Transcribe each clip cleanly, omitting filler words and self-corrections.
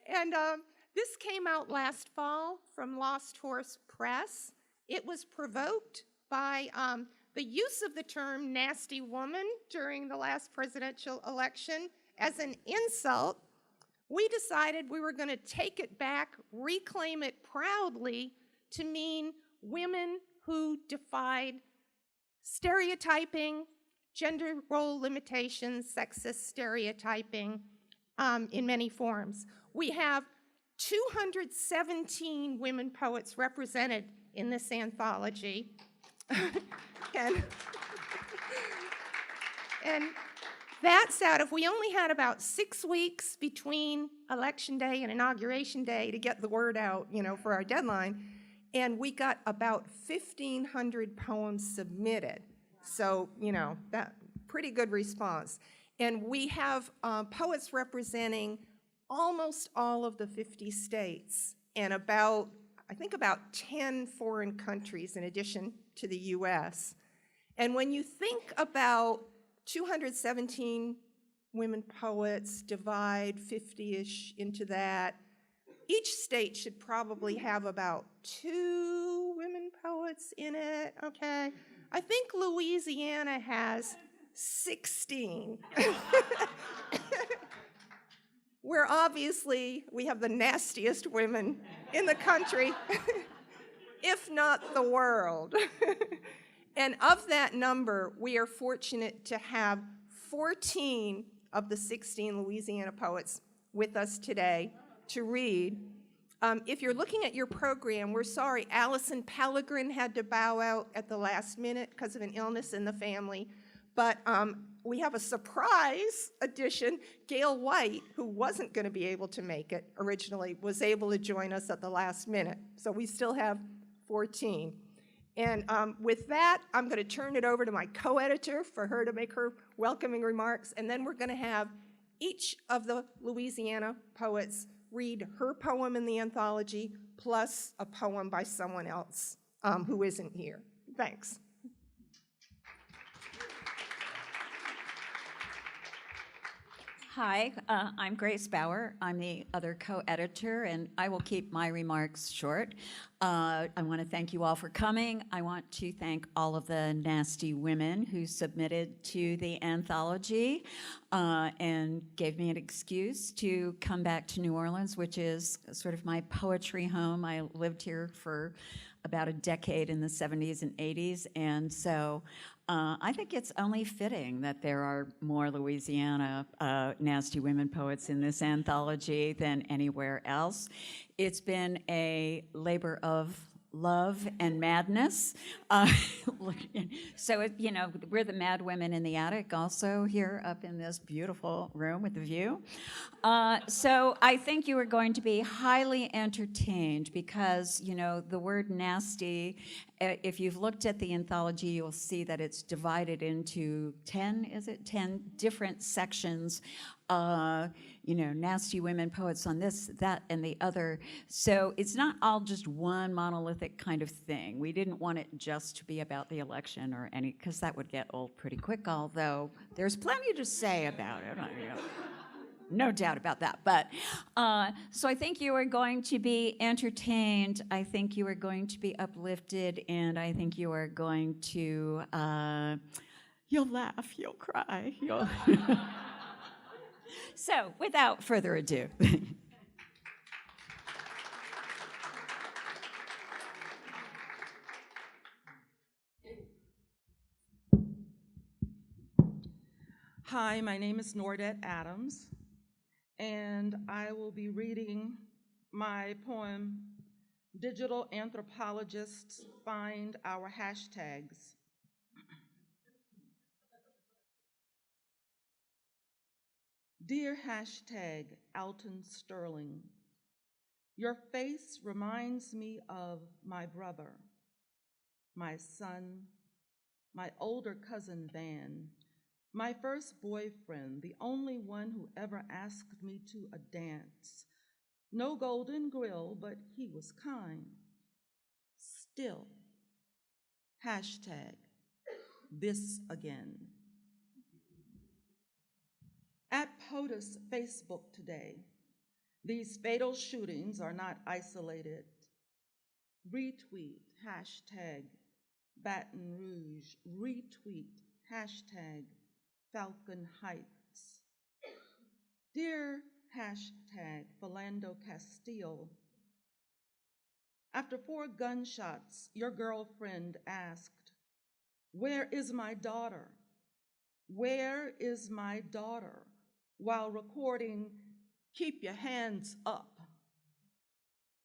And this came out last fall from Lost Horse Press. It was provoked by the use of the term nasty woman during the last presidential election as an insult. We decided we were going to take it back, reclaim it proudly to mean women who defied stereotyping, gender role limitations, sexist stereotyping in many forms. We have 217 women poets represented in this anthology. and that's out of, we only had about 6 weeks between Election Day and Inauguration Day to get the word out, for our deadline. And we got about 1,500 poems submitted. So, that pretty good response. And we have poets representing almost all of the 50 states and about 10 foreign countries in addition to the US. And when you think about 217 women poets, divide 50-ish into that, each state should probably have about 2 women poets in it, okay? I think Louisiana has 16. Where obviously we have the nastiest women in the country, if not the world. And of that number, we are fortunate to have 14 of the 16 Louisiana poets with us today to read. If you're looking at your program, we're sorry, Allison Pellegrin had to bow out at the last minute because of an illness in the family. But we have a surprise addition. Gail White, who wasn't going to be able to make it originally, was able to join us at the last minute. So we still have 14. And with that, I'm going to turn it over to my co-editor for her to make her welcoming remarks. And then we're going to have each of the Louisiana poets read her poem in the anthology, plus a poem by someone else who isn't here. Thanks. Hi, I'm Grace Bauer. I'm the other co-editor, and I will keep my remarks short. I want to thank you all for coming. I want to thank all of the nasty women who submitted to the anthology and gave me an excuse to come back to New Orleans, which is sort of my poetry home. I lived here for about a decade in the 70s and 80s, and so I think it's only fitting that there are more Louisiana nasty women poets in this anthology than anywhere else. It's been a labor of love and madness. So, we're the mad women in the attic also here up in this beautiful room with the view. So I think you are going to be highly entertained because, the word nasty, if you've looked at the anthology, you'll see that it's divided into 10 different sections. Nasty women poets on this, that, and the other. So it's not all just one monolithic kind of thing. We didn't want it just to be about the election or any, because that would get old pretty quick, although there's plenty to say about it. No doubt about that. But so I think you are going to be entertained. I think you are going to be uplifted, and I think you are going to, you'll laugh, you'll cry, you'll... So, without further ado. Hi, my name is Nour Adams, and I will be reading my poem, Digital Anthropologists Find Our Hashtags. Dear hashtag Alton Sterling, your face reminds me of my brother, my son, my older cousin Van, my first boyfriend, the only one who ever asked me to a dance. No golden grill, but he was kind. Still, hashtag this again. At POTUS Facebook today, These fatal shootings are not isolated. Retweet, hashtag Baton Rouge. Retweet, hashtag Falcon Heights. Dear hashtag Philando Castile, after 4 gunshots, your girlfriend asked, "Where is my daughter? Where is my daughter?" while recording, "Keep your hands up."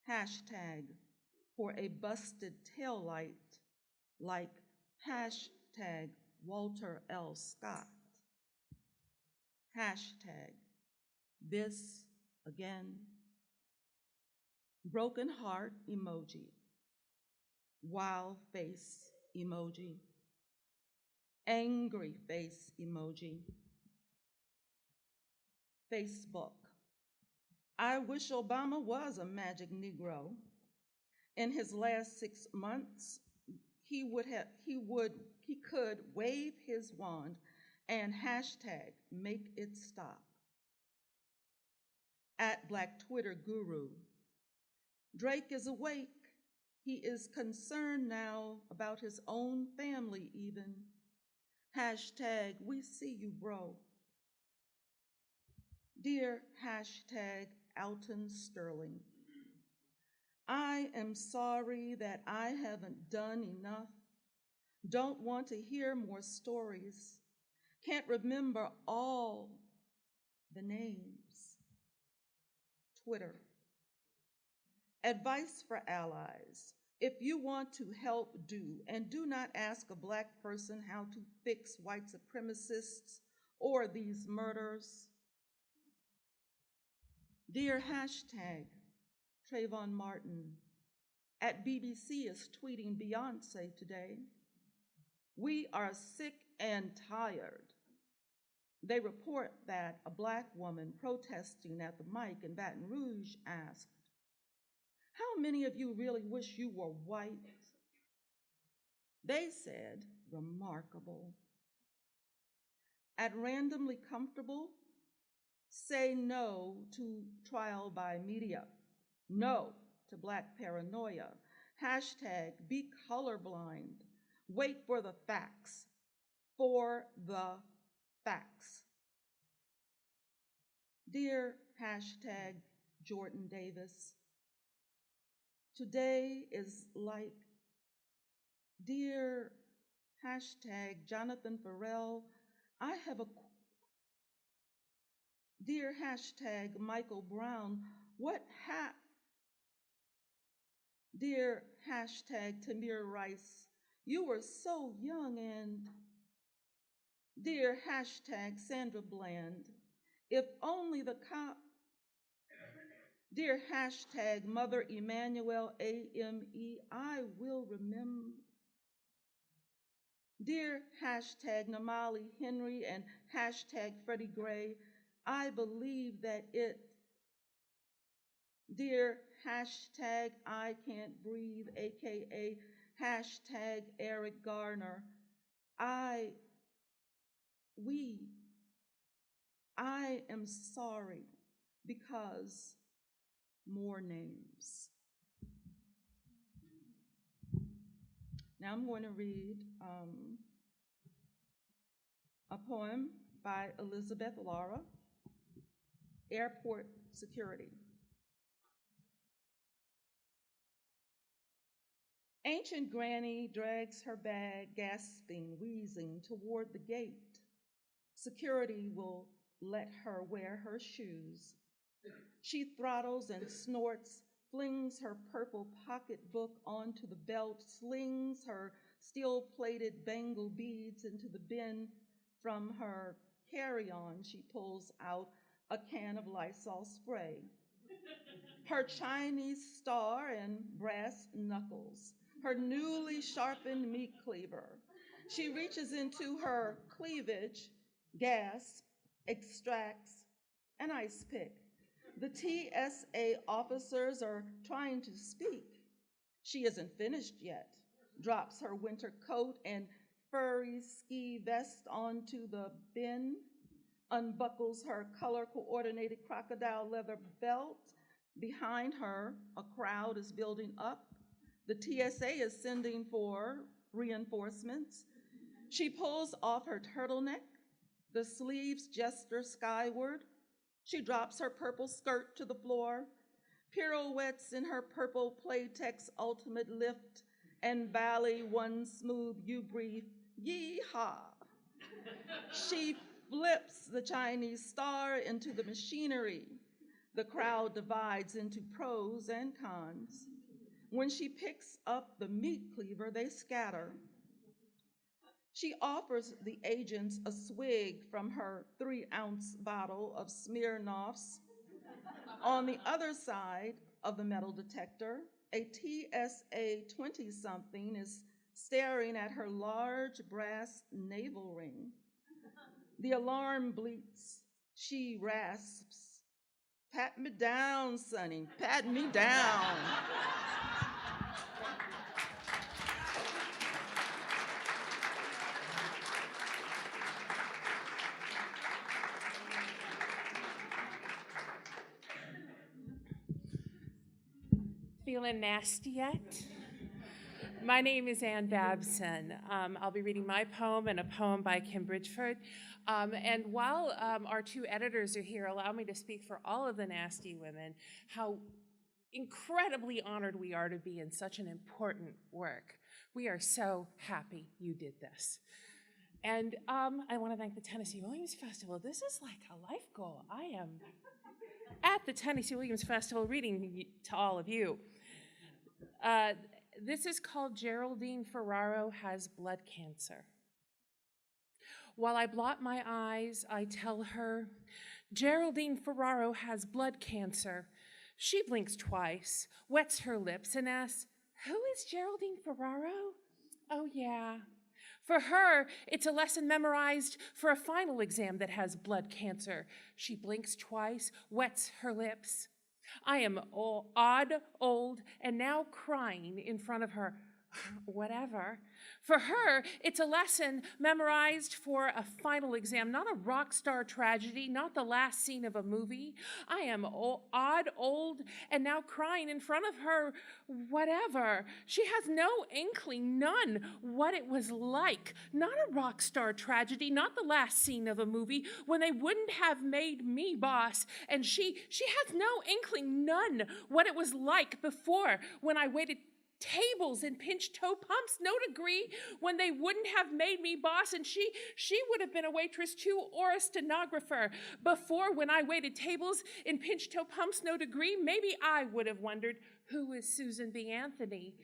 Hashtag for a busted taillight, like hashtag Walter L. Scott. Hashtag this again. Broken heart emoji. Wild face emoji. Angry face emoji. Facebook. I wish Obama was a magic Negro. In his last 6 months, he could wave his wand and hashtag make it stop. At Black Twitter Guru. Drake is awake. He is concerned now about his own family even. Hashtag we see you, bro. Dear hashtag Alton Sterling, I am sorry that I haven't done enough. Don't want to hear more stories. Can't remember all the names. Twitter. Advice for allies. If you want to help, do, and do not ask a Black person how to fix white supremacists or these murders. Dear hashtag Trayvon Martin, at BBC is tweeting Beyonce today. We are sick and tired. They report that a Black woman protesting at the mic in Baton Rouge asked, "How many of you really wish you were white?" They said, "Remarkable." At Randomly Comfortable, say no to trial by media. No to Black paranoia. Hashtag be colorblind. Wait for the facts. For the facts. Dear hashtag Jordan Davis, today is like, dear hashtag Jonathan Farrell, I have a, dear hashtag Michael Brown, dear hashtag Tamir Rice, you were so young, and dear hashtag Sandra Bland, if only the cop, dear hashtag Mother Emanuel AME, I will remember. Dear hashtag Namali Henry and hashtag Freddie Gray, I believe that it. Dear hashtag I can't breathe, AKA hashtag Eric Garner, I am sorry because more names. Now I'm going to read a poem by Elizabeth Lara, Airport Security. Ancient Granny drags her bag, gasping, wheezing, toward the gate. Security will let her wear her shoes. She throttles and snorts, flings her purple pocketbook onto the belt, slings her steel-plated bangle beads into the bin. From her carry-on, she pulls out a can of Lysol spray, her Chinese star and brass knuckles, her newly sharpened meat cleaver. She reaches into her cleavage, gasps, extracts an ice pick. The TSA officers are trying to speak. She isn't finished yet, drops her winter coat and furry ski vest onto the bin, unbuckles her color-coordinated crocodile leather belt, Behind her, a crowd is building up. The TSA is sending for reinforcements. She pulls off her turtleneck. The sleeves gesture skyward. She drops her purple skirt to the floor, pirouettes in her purple Playtex ultimate lift, and valley one smooth U-brief, yee-haw. She flips the Chinese star into the machinery. The crowd divides into pros and cons. When she picks up the meat cleaver, they scatter. She offers the agents a swig from her 3-ounce bottle of Smirnoff's. On the other side of the metal detector, a TSA 20-something is staring at her large brass navel ring. The alarm bleats. She rasps, "Pat me down, Sonny, pat me down." Feeling nasty yet? My name is Ann Babson. I'll be reading my poem and a poem by Kim Bridgeford. And while our two editors are here, allow me to speak for all of the nasty women, how incredibly honored we are to be in such an important work. We are so happy you did this. And I want to thank the Tennessee Williams Festival. This is like a life goal. I am at the Tennessee Williams Festival reading to all of you. This is called Geraldine Ferraro Has Blood Cancer. While I blot my eyes, I tell her, Geraldine Ferraro has blood cancer. She blinks twice, wets her lips, and asks, who is Geraldine Ferraro? Oh, yeah. For her, it's a lesson memorized for a final exam that has blood cancer. She blinks twice, wets her lips. I am odd, old, and now crying in front of her. Whatever. For her, it's a lesson memorized for a final exam, not a rock star tragedy, not the last scene of a movie. I am odd, old, and now crying in front of her. Whatever. She has no inkling, none, what it was like. Not a rock star tragedy, not the last scene of a movie when they wouldn't have made me boss. And she has no inkling, none, what it was like before when I waited tables and pinched toe pumps, no degree, when they wouldn't have made me boss, and she would have been a waitress too, or a stenographer. Before, when I waited tables in pinched toe pumps, no degree, maybe I would have wondered, who is Susan B. Anthony?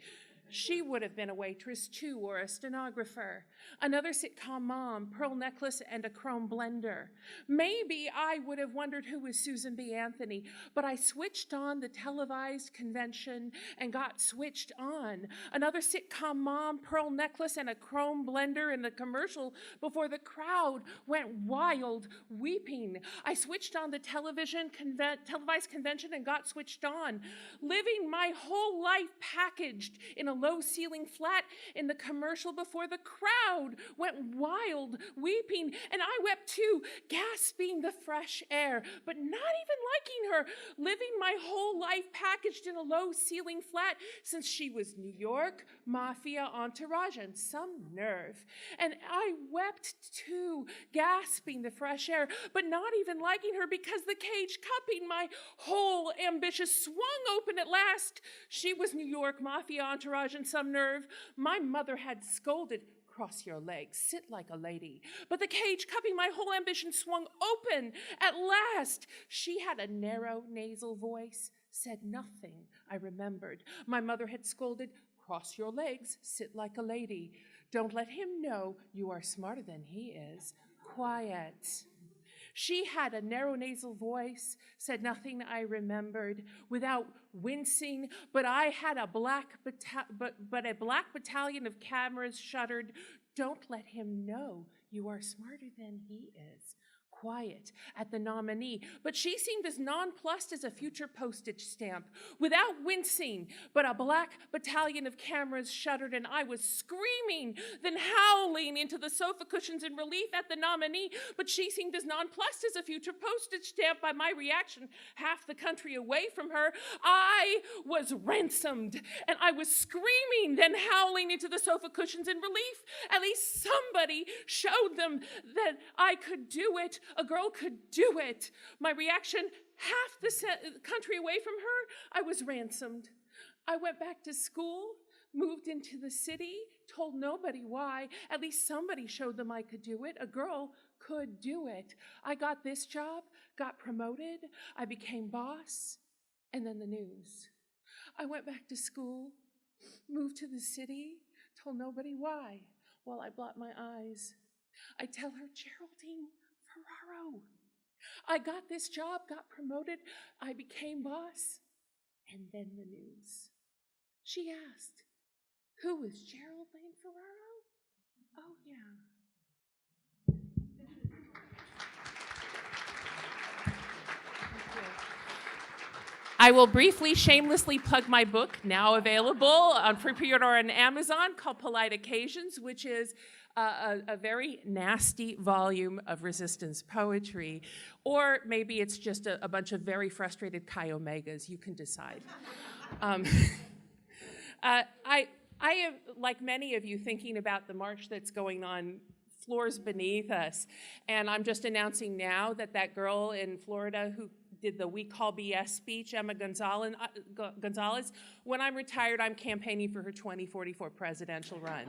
She would have been a waitress too, or a stenographer. Another sitcom mom, pearl necklace and a chrome blender. Maybe I would have wondered who was Susan B. Anthony, but I switched on the televised convention and got switched on. Another sitcom mom, pearl necklace and a chrome blender in the commercial before the crowd went wild, weeping. I switched on the televised convention and got switched on, living my whole life packaged in a low-ceiling flat in the commercial before the crowd went wild, weeping, and I wept too, gasping the fresh air, but not even liking her, living my whole life packaged in a low-ceiling flat since she was New York, mafia, entourage, and some nerve. And I wept too, gasping the fresh air, but not even liking her because the cage cupping my whole ambitious swung open at last. She was New York, mafia, entourage, and some nerve. My mother had scolded, cross your legs, sit like a lady. But the cage cupping my whole ambition swung open at last. She had a narrow nasal voice, said nothing, I remembered. My mother had scolded, cross your legs, sit like a lady. Don't let him know you are smarter than he is. Quiet. She had a narrow nasal voice, said nothing I remembered, without wincing, but I had a black battalion of cameras shuddered. Don't let him know you are smarter than he is. quiet at the nominee, but she seemed as nonplussed as a future postage stamp. Without wincing, but a black battalion of cameras shuddered, and I was screaming, then howling into the sofa cushions in relief at the nominee, but she seemed as nonplussed as a future postage stamp by my reaction, half the country away from her. I was ransomed, and I was screaming, then howling into the sofa cushions in relief. At least somebody showed them that I could do it. A girl could do it. My reaction, half the country away from her, I was ransomed. I went back to school, moved into the city, told nobody why. At least somebody showed them I could do it. A girl could do it. I got this job, got promoted, I became boss, and then the news. I went back to school, moved to the city, told nobody why. While I blot my eyes, I tell her, Geraldine Ferraro, I got this job, got promoted, I became boss, and then the news. She asked, who is Geraldine Ferraro? Oh, yeah. I will briefly, shamelessly plug my book, now available on free pre-order on Amazon, called Polite Occasions, which is a very nasty volume of resistance poetry. Or maybe it's just a bunch of very frustrated Chi Omegas. You can decide. I am, like many of you, thinking about the march that's going on floors beneath us. And I'm just announcing now that that girl in Florida who did the We Call BS speech, Emma Gonzalez, when I'm retired, I'm campaigning for her 2044 presidential run.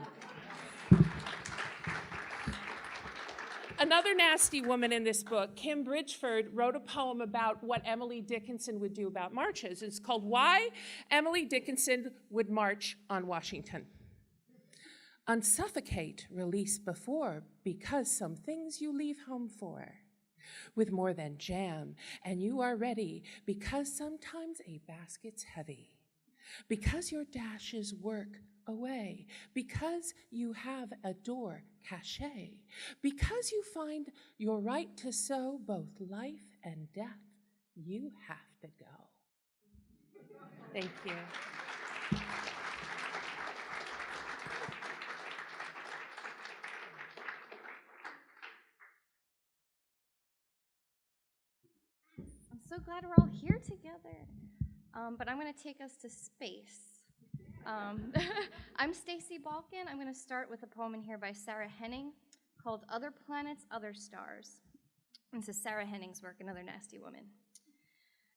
Another nasty woman in this book, Kim Bridgeford, wrote a poem about what Emily Dickinson would do about marches. It's called Why Emily Dickinson Would March on Washington. Unsuffocate, release before, because some things you leave home for. With more than jam, and you are ready, because sometimes a basket's heavy. Because your dashes work away, because you have a door cachet, because you find your right to sow both life and death, you have to go. Thank you. I'm so glad we're all here together. But I'm going to take us to space. I'm Stacy Balkan. I'm going to start with a poem in here by Sarah Henning called Other Planets, Other Stars. This is Sarah Henning's work, another nasty woman.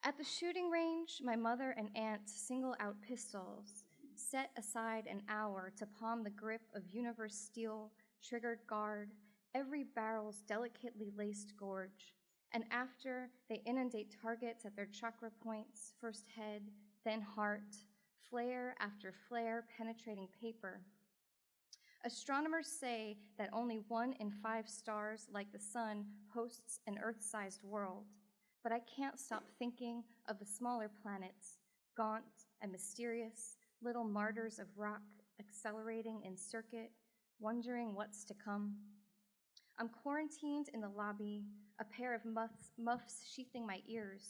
At the shooting range, my mother and aunt single out pistols, set aside an hour to palm the grip of universe steel, triggered guard, every barrel's delicately laced gorge. And after, they inundate targets at their chakra points, first head, then heart, flare after flare penetrating paper. Astronomers say that only 1 in 5 stars like the sun hosts an Earth-sized world, but I can't stop thinking of the smaller planets, gaunt and mysterious, little martyrs of rock accelerating in circuit, wondering what's to come. I'm quarantined in the lobby, a pair of muffs sheathing my ears.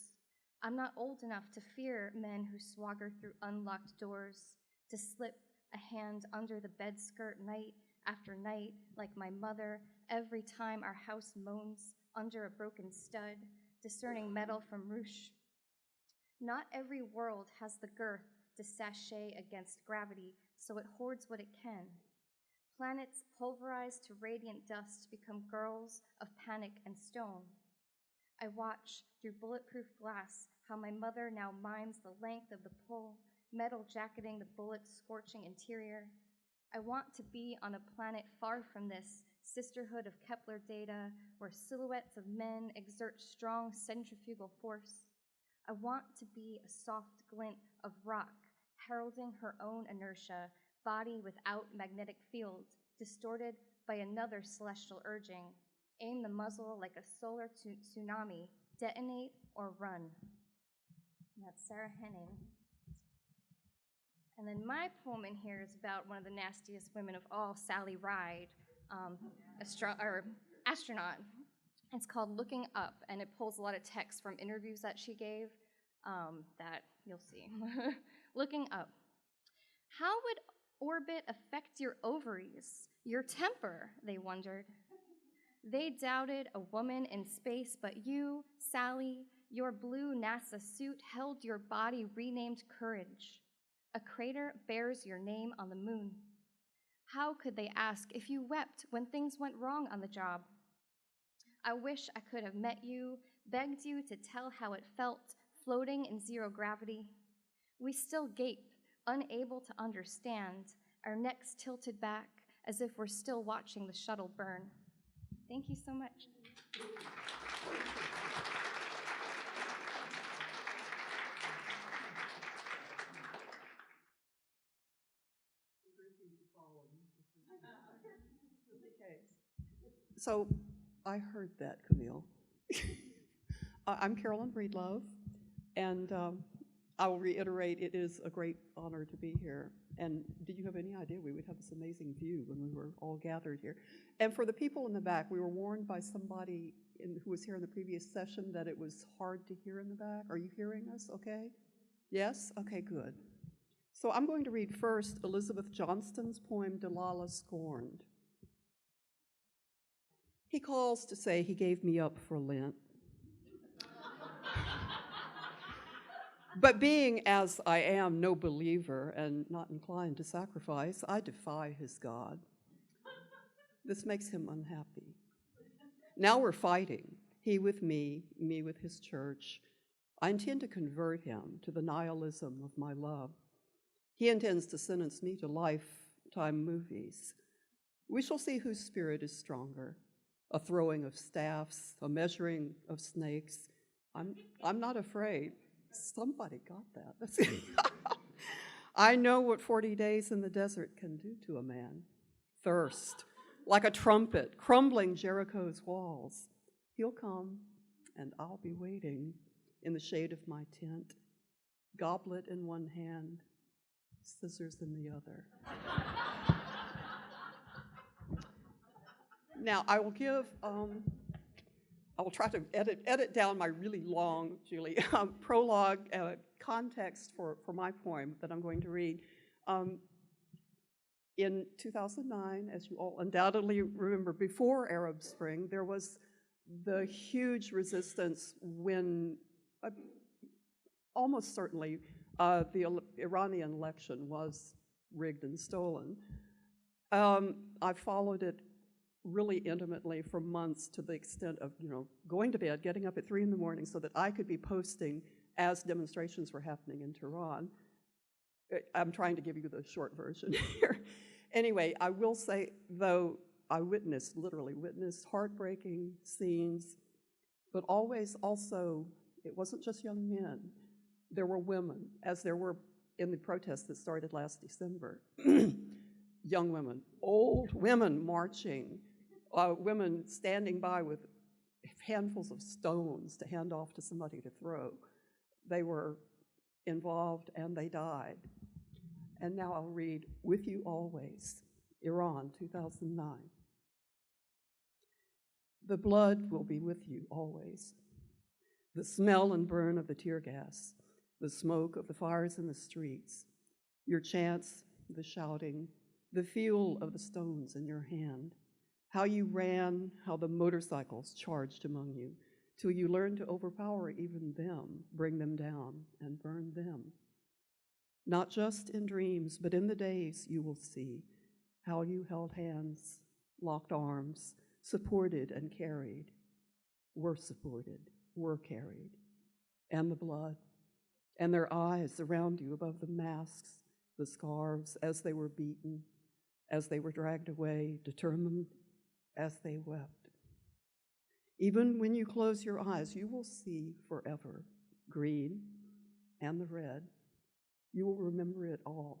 I'm not old enough to fear men who swagger through unlocked doors, to slip a hand under the bed skirt night after night, like my mother, every time our house moans under a broken stud, discerning metal from ruche. Not every world has the girth to sashay against gravity, so it hoards what it can. Planets pulverized to radiant dust become girls of panic and stone. I watch through bulletproof glass how my mother now mimes the length of the pull, metal jacketing the bullet's scorching interior. I want to be on a planet far from this sisterhood of Kepler data where silhouettes of men exert strong centrifugal force. I want to be a soft glint of rock heralding her own inertia, body without magnetic field, distorted by another celestial urging. Aim the muzzle like a solar tsunami, detonate or run. And that's Sarah Henning. And then my poem in here is about one of the nastiest women of all, Sally Ride, astronaut. It's called Looking Up, and it pulls a lot of text from interviews that she gave that you'll see. Looking Up. How would orbit affect your ovaries, your temper, they wondered. They doubted a woman in space, but you, Sally, your blue NASA suit held your body renamed Courage. A crater bears your name on the moon. How could they ask if you wept when things went wrong on the job? I wish I could have met you, begged you to tell how it felt floating in zero gravity. We still gape, unable to understand, our necks tilted back as if we're still watching the shuttle burn. Thank you so much. So I heard that, Camille. I'm Carolyn Breedlove, and I will reiterate, it is a great honor to be here. And did you have any idea we would have this amazing view when we were all gathered here? And for the people in the back, we were warned by somebody who was here in the previous session that it was hard to hear in the back. Are you hearing us okay? Yes? Okay, good. So I'm going to read first Elizabeth Johnston's poem, Delilah Scorned. He calls to say he gave me up for Lent. But being, as I am, no believer and not inclined to sacrifice, I defy his God. This makes him unhappy. Now we're fighting, he with me with his church. I intend to convert him to the nihilism of my love. He intends to sentence me to lifetime movies. We shall see whose spirit is stronger. A throwing of staffs, a measuring of snakes. I'm not afraid. Somebody got that. I know what 40 days in the desert can do to a man. Thirst, like a trumpet, crumbling Jericho's walls. He'll come, and I'll be waiting in the shade of my tent, goblet in one hand, scissors in the other. Now, I will try to edit down my really long, Julie, prologue context for my poem that I'm going to read. In 2009, as you all undoubtedly remember, before Arab Spring, there was the huge resistance when almost certainly the Iranian election was rigged and stolen. I followed it really intimately for months, to the extent of, going to bed, getting up at 3 a.m. so that I could be posting as demonstrations were happening in Tehran. I'm trying to give you the short version here. Anyway, I will say, though, I literally witnessed heartbreaking scenes, but always also, it wasn't just young men. There were women, as there were in the protests that started last December. Young women, old women marching, women standing by with handfuls of stones to hand off to somebody to throw. They were involved and they died. And now I'll read With You Always, Iran, 2009. The blood will be with you always. The smell and burn of the tear gas, the smoke of the fires in the streets, your chants, the shouting, the feel of the stones in your hand, how you ran, how the motorcycles charged among you, till you learned to overpower even them, bring them down, and burn them. Not just in dreams, but in the days you will see how you held hands, locked arms, supported and carried, were supported, were carried, and the blood, and their eyes around you above the masks, the scarves, as they were beaten, as they were dragged away, determined as they wept. Even when you close your eyes, you will see forever green and the red. You will remember it all.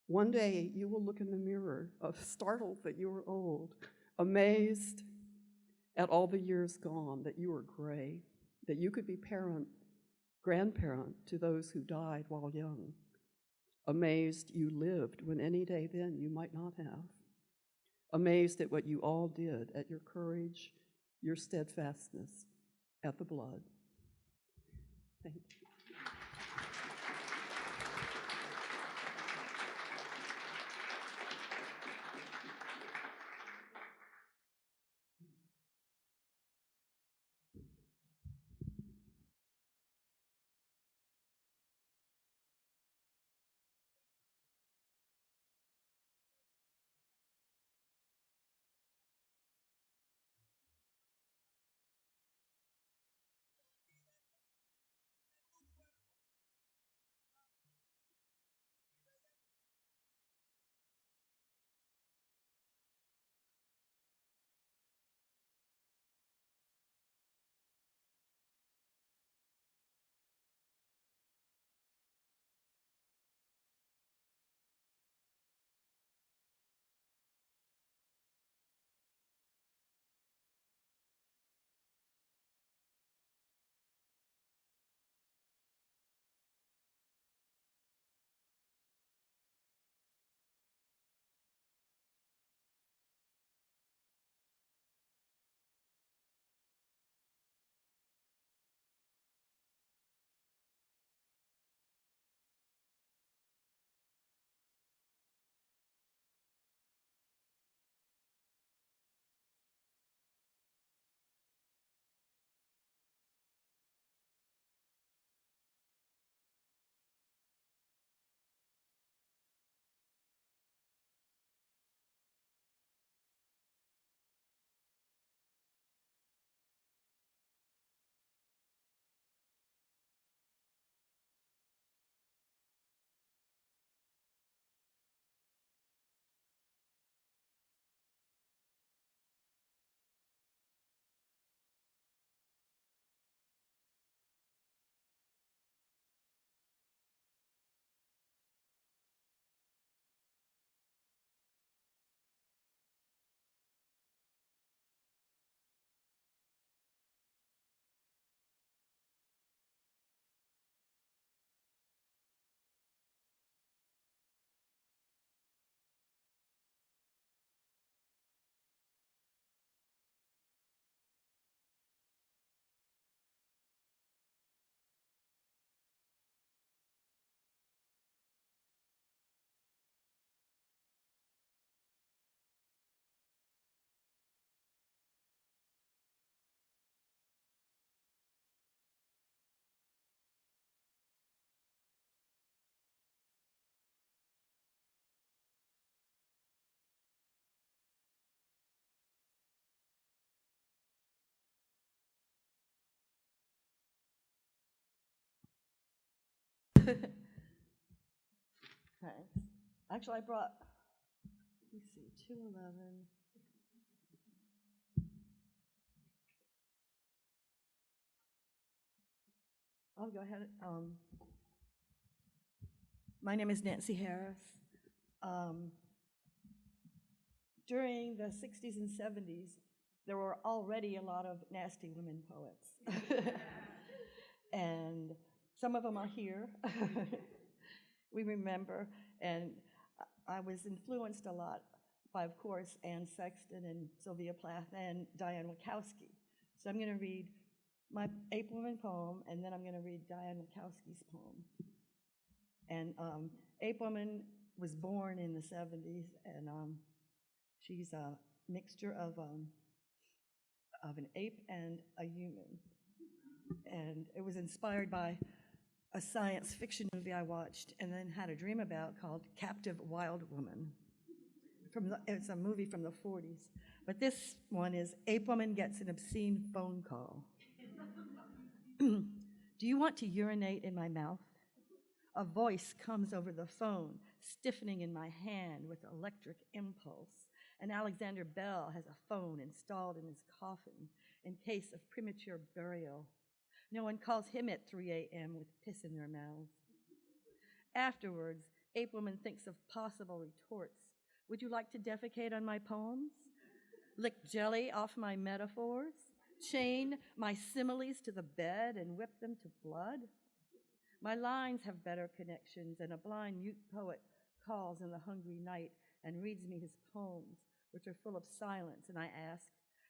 One day you will look in the mirror, startled that you were old, amazed at all the years gone, that you were gray, that you could be parent, grandparent to those who died while young. Amazed you lived when any day then you might not have. Amazed at what you all did, at your courage, your steadfastness at the blood. Thank you. Thanks. Actually, I brought, let me see, 211. I'll go ahead. My name is Nancy Harris. During the 60s and 70s, there were already a lot of nasty women poets. And some of them are here. We remember, and I was influenced a lot by, of course, Anne Sexton and Sylvia Plath and Diane Wachowski. So I'm going to read my Ape Woman poem, and then I'm going to read Diane Wachowski's poem. And Ape Woman was born in the 70s, and she's a mixture of an ape and a human. And it was inspired by a science fiction movie I watched and then had a dream about called Captive Wild Woman. It's a movie from the 40s. But this one is Ape Woman Gets an Obscene Phone Call. Do you want to urinate in my mouth? A voice comes over the phone, stiffening in my hand with electric impulse. And Alexander Bell has a phone installed in his coffin in case of premature burial. No one calls him at 3 a.m. with piss in their mouths. Afterwards, Ape Woman thinks of possible retorts. Would you like to defecate on my poems? Lick jelly off my metaphors? Chain my similes to the bed and whip them to blood? My lines have better connections, and a blind mute poet calls in the hungry night and reads me his poems, which are full of silence, and I ask,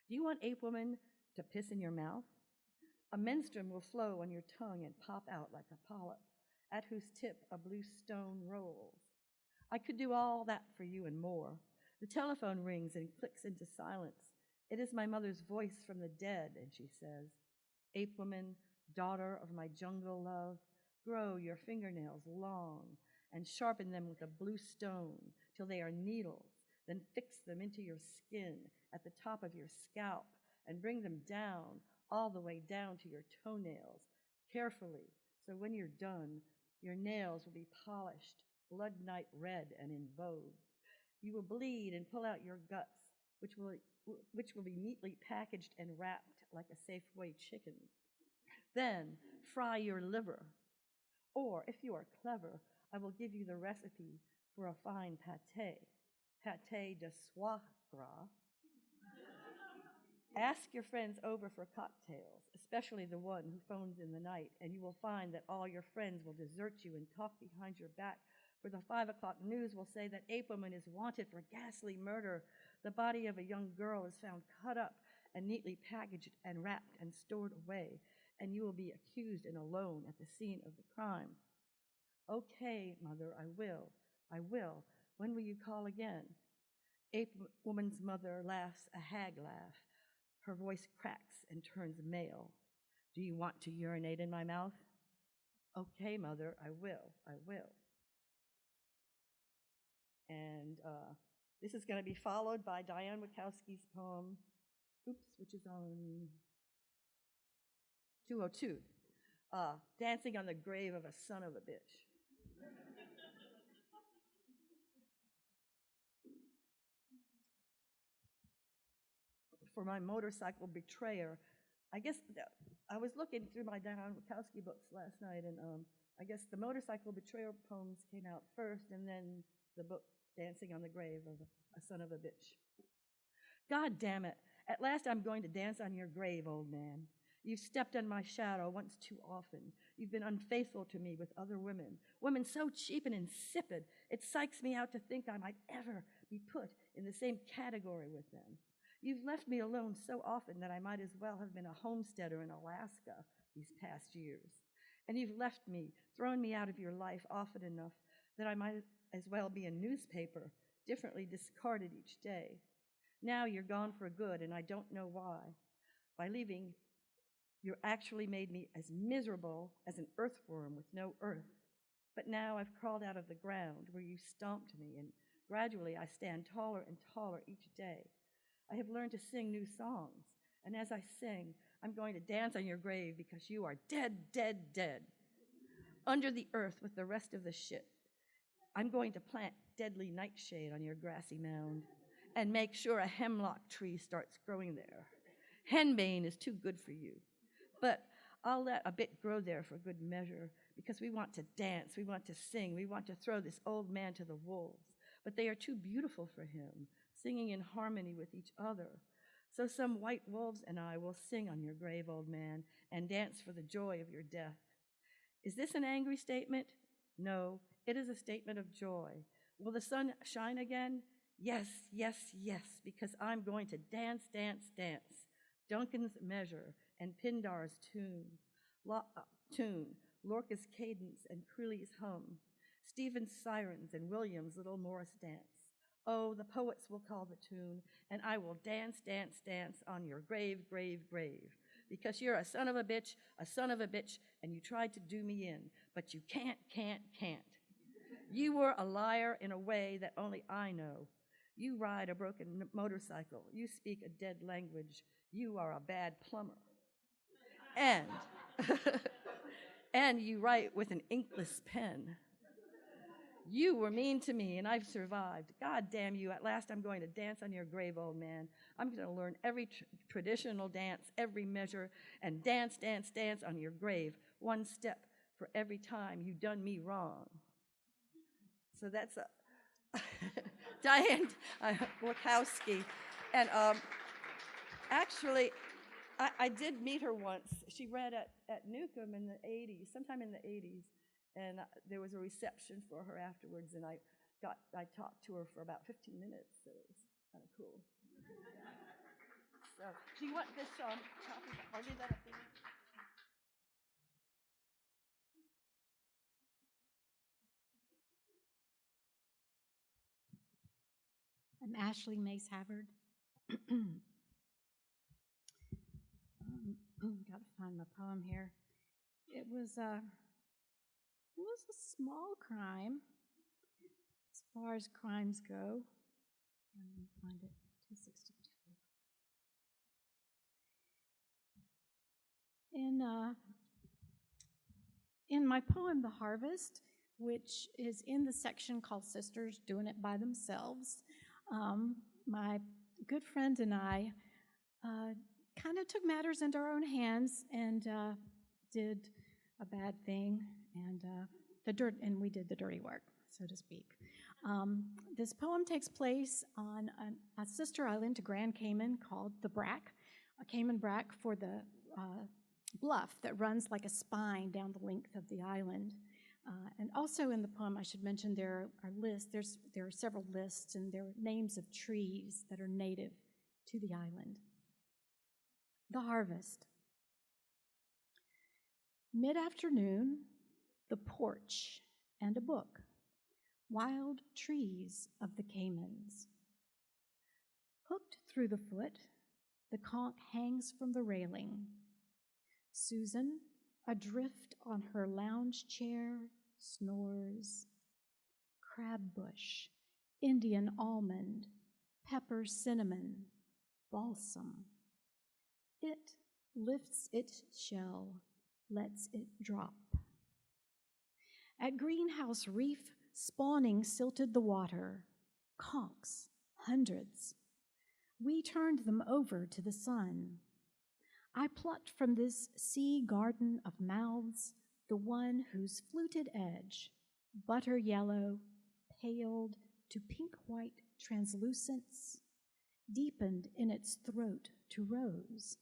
do you want Ape Woman to piss in your mouth? A menstruum will flow on your tongue and pop out like a polyp, at whose tip a blue stone rolls. I could do all that for you and more. The telephone rings and clicks into silence. It is my mother's voice from the dead, and she says, "Ape woman, daughter of my jungle love, grow your fingernails long and sharpen them with a blue stone till they are needles, then fix them into your skin at the top of your scalp and bring them down, all the way down to your toenails, carefully, so when you're done, your nails will be polished, blood night red and in vogue. You will bleed and pull out your guts, which will be neatly packaged and wrapped like a Safeway chicken. Then fry your liver. Or, if you are clever, I will give you the recipe for a fine pâté de foie gras. Ask your friends over for cocktails, especially the one who phones in the night, and you will find that all your friends will desert you and talk behind your back, for the 5 o'clock news will say that Ape Woman is wanted for ghastly murder. The body of a young girl is found cut up and neatly packaged and wrapped and stored away, and you will be accused and alone at the scene of the crime. Okay, Mother, I will. When will you call again? Ape Woman's mother laughs a hag laugh. Her voice cracks and turns male. Do you want to urinate in my mouth? Okay, Mother, I will. And this is going to be followed by Diane Wachowski's poem, which is on 202, Dancing on the Grave of a Son of a Bitch. For my motorcycle betrayer, I guess I was looking through my Diane Wachowski books last night, and I guess the motorcycle betrayer poems came out first, and then the book Dancing on the Grave of a Son of a Bitch. God damn it. At last I'm going to dance on your grave, old man. You've stepped on my shadow once too often. You've been unfaithful to me with other women so cheap and insipid, it psychs me out to think I might ever be put in the same category with them. You've left me alone so often that I might as well have been a homesteader in Alaska these past years. And you've left me, thrown me out of your life often enough that I might as well be a newspaper, differently discarded each day. Now you're gone for good, and I don't know why. By leaving, you actually made me as miserable as an earthworm with no earth. But now I've crawled out of the ground where you stomped me, and gradually I stand taller and taller each day. I have learned to sing new songs, and as I sing, I'm going to dance on your grave because you are dead, dead, dead. Under the earth with the rest of the shit. I'm going to plant deadly nightshade on your grassy mound and make sure a hemlock tree starts growing there. Henbane is too good for you, but I'll let a bit grow there for good measure because we want to dance, we want to sing, we want to throw this old man to the wolves, but they are too beautiful for him, singing in harmony with each other. So some white wolves and I will sing on your grave, old man, and dance for the joy of your death. Is this an angry statement? No, it is a statement of joy. Will the sun shine again? Yes, yes, yes, because I'm going to dance, dance, dance. Duncan's measure and Pindar's tune, Lorca's cadence and Creeley's hum, Stephen's sirens and William's little Morris dance. Oh, the poets will call the tune, and I will dance, dance, dance on your grave, grave, grave, because you're a son of a bitch, and you tried to do me in, but you can't. You were a liar in a way that only I know. You ride a broken motorcycle. You speak a dead language. You are a bad plumber. And you write with an inkless pen. You were mean to me, and I've survived. God damn you. At last I'm going to dance on your grave, old man. I'm going to learn every traditional dance, every measure, and dance, dance, dance on your grave, one step for every time you done me wrong. So that's Diane Wachowski. And actually, I did meet her once. She read at Newcomb in the 80s, sometime in the 80s. And there was a reception for her afterwards, and I talked to her for about 15 minutes, so it was kind of cool. So, do you want this copy? I'll leave that up there. I'm Ashley Mace Havard. Got to find my poem here. It was a small crime, as far as crimes go. Let me find it. 262. In my poem, The Harvest, which is in the section called Sisters Doing It by Themselves, my good friend and I kind of took matters into our own hands and did a bad thing, and we did the dirty work, so to speak. This poem takes place on a sister island to Grand Cayman called the Brack, a Cayman Brack for the bluff that runs like a spine down the length of the island. And also in the poem, I should mention there are lists. There are several lists, and there are names of trees that are native to the island. The Harvest. Mid-afternoon, the porch and a book. Wild trees of the Caymans. Hooked through the foot, the conch hangs from the railing. Susan, adrift on her lounge chair, snores. Crab bush, Indian almond, pepper cinnamon, balsam. It lifts its shell, lets it drop. At Greenhouse Reef, spawning silted the water. Conchs, hundreds. We turned them over to the sun. I plucked from this sea garden of mouths the one whose fluted edge, butter yellow, paled to pink-white translucence, deepened in its throat to rose.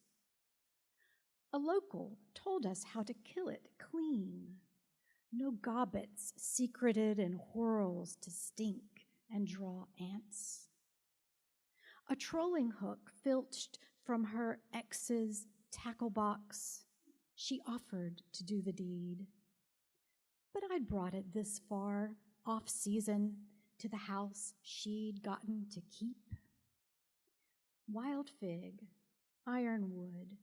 A local told us how to kill it clean. No gobbets secreted in whorls to stink and draw ants. A trolling hook filched from her ex's tackle box, she offered to do the deed. But I'd brought it this far, off-season, to the house she'd gotten to keep. Wild fig, ironwood,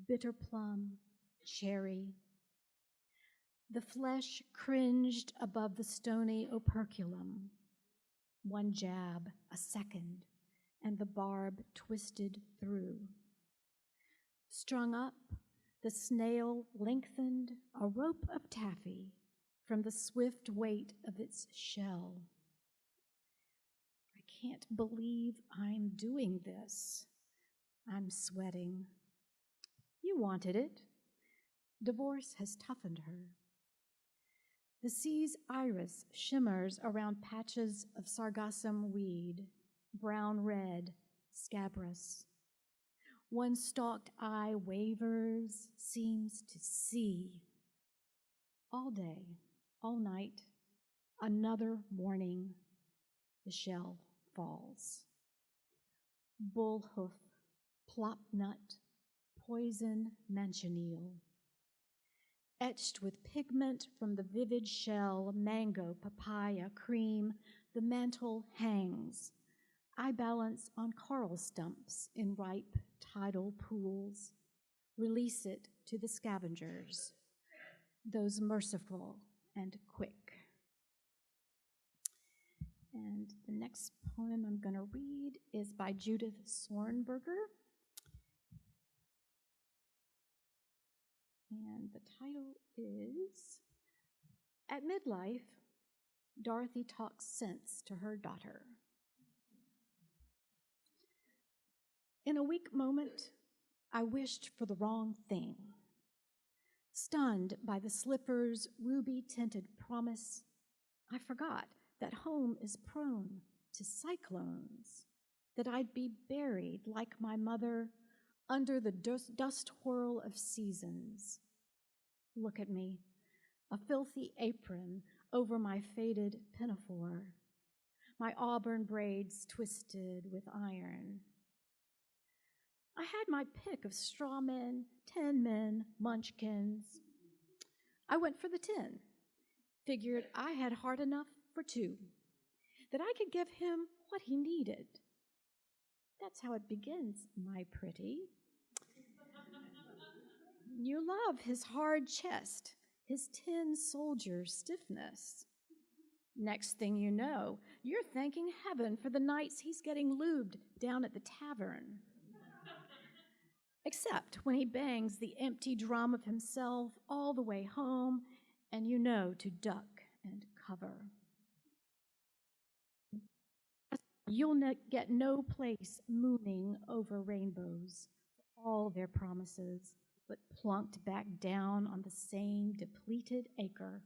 bitter plum, cherry. The flesh cringed above the stony operculum. One jab, a second, and the barb twisted through. Strung up, the snail lengthened a rope of taffy from the swift weight of its shell. I can't believe I'm doing this. I'm sweating. You wanted it. Divorce has toughened her. The sea's iris shimmers around patches of sargassum weed, brown-red, scabrous. One stalked eye wavers, seems to see. All day, all night, another morning, the shell falls. Bullhoof, plop nut, poison manchineel. Etched with pigment from the vivid shell, mango, papaya, cream, the mantle hangs. I balance on coral stumps in ripe tidal pools. Release it to the scavengers, those merciful and quick. And the next poem I'm going to read is by Judith Sornberger. And the title is, At Midlife, Dorothy Talks Sense to Her Daughter. In a weak moment, I wished for the wrong thing. Stunned by the slipper's ruby-tinted promise, I forgot that home is prone to cyclones, that I'd be buried like my mother under the dust whirl of seasons. Look at me, a filthy apron over my faded pinafore, my auburn braids twisted with iron. I had my pick of straw men, 10 men, munchkins. I went for the 10. Figured I had heart enough for 2, that I could give him what he needed. That's how it begins, my pretty. You love his hard chest, his tin soldier stiffness. Next thing you know, you're thanking heaven for the nights he's getting lubed down at the tavern. Except when he bangs the empty drum of himself all the way home, and you know to duck and cover. You'll get no place mooning over rainbows, all their promises, but plunked back down on the same depleted acre.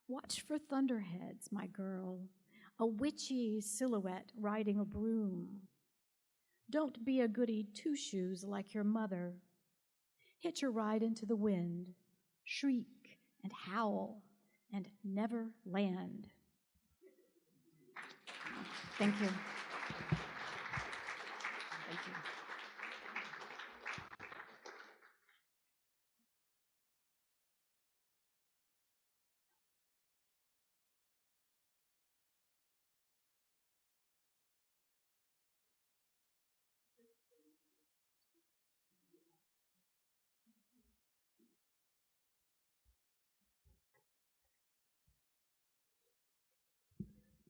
Watch for thunderheads, my girl, a witchy silhouette riding a broom. Don't be a goody two-shoes like your mother. Hitch a ride into the wind, shriek and howl, and never land. Thank you. Thank you.